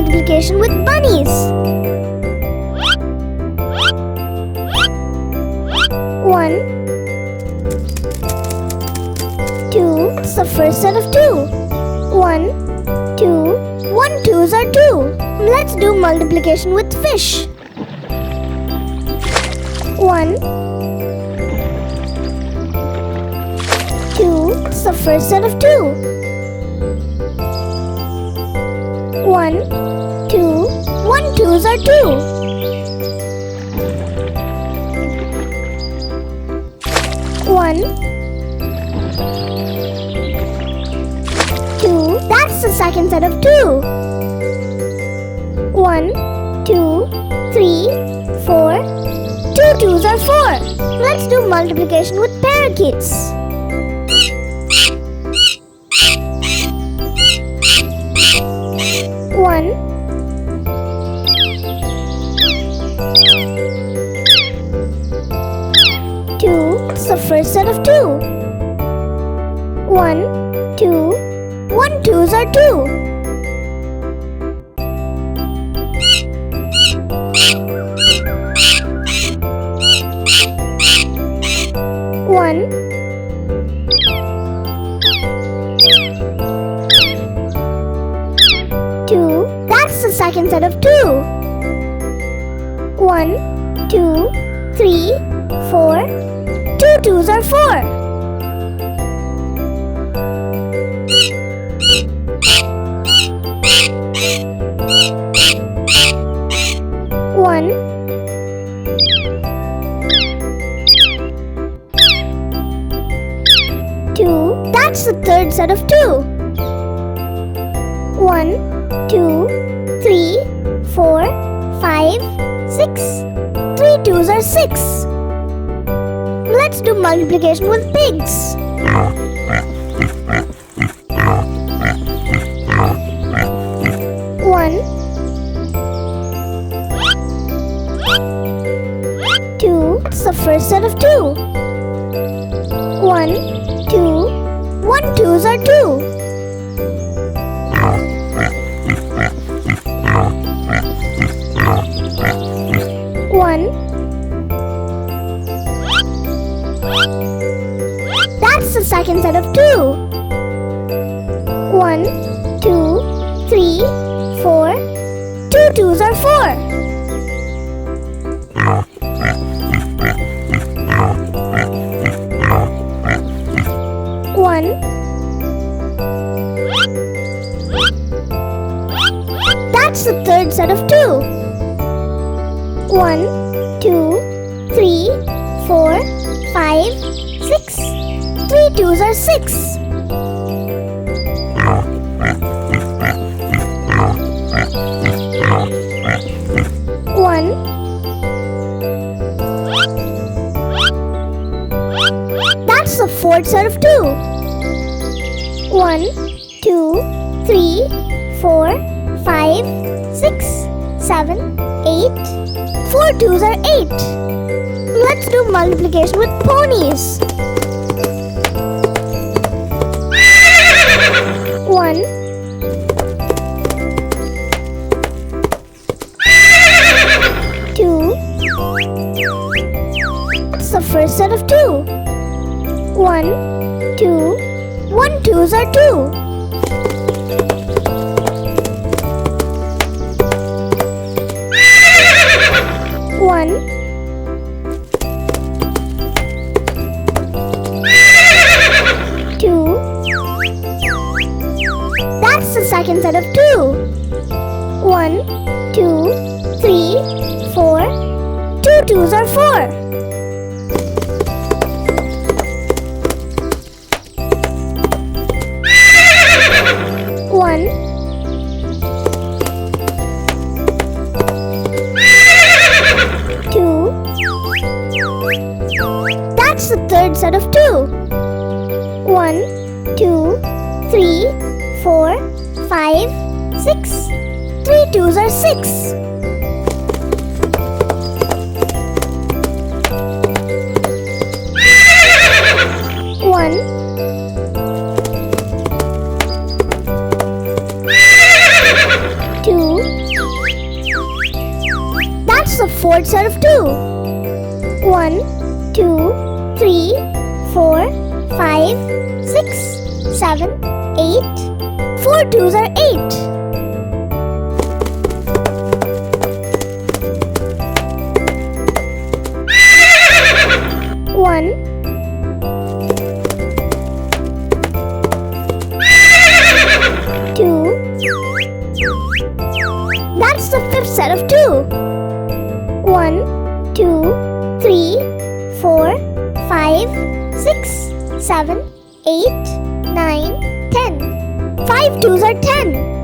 multiplication with bunnies. 1, 2. It's the first set of 2. 1, 2. 1 2s are 2. Let's do multiplication with fish. 1, 2. It's the first set of 2. 1, 2. 1 2s are 2. 1, 2. That's the second set of 2. 1, 2, 3, 4. 2 2s are 4. Let's do multiplication with parakeets. 1, 2. It's the first set of 2. 1, 2. 1 2s are 2. 1, 2. That's the second set of 2. 1, 2, 3, 4. 2 2s are 4. 1, 2. That's the third set of 2. 1, 2, 3, 4, 5, 6. 3 2s are 6. Let's do multiplication with pigs. 1, 2. It's the first set of 2. 1, 2. 1 2s are 2. 1. That's the second set of 2. 1, 2, 3, 4. 2 2s are 4. 1. That's the third set of 2. 1, 2, 3, 4, 5, 6. 3 2s are 6. 1. That's the fourth set of 2. 1, 2, 3, 4, 5, 6, 7, 8. 4 2s are 8. Let's do multiplication with ponies. 1, 2. It's the first set of 2. 1, 2. 1 2s are 2. 1, 2. That's the second set of 2. 1, 2, 3, 4. 2 2s are 4. 1, 2. That's the third set of 2. 1, 2, 3, 4, 5, 6. 3 2s are 6. 1, 2. third set of 2. 1, 2, 3, 4, 5, 6, 7, 8. 4 twos are 8. 1, 2. That's the fifth set of 2. 1, 2, 3, 4, 5, 6, 7, 8, 9, 10. 5 twos are 10.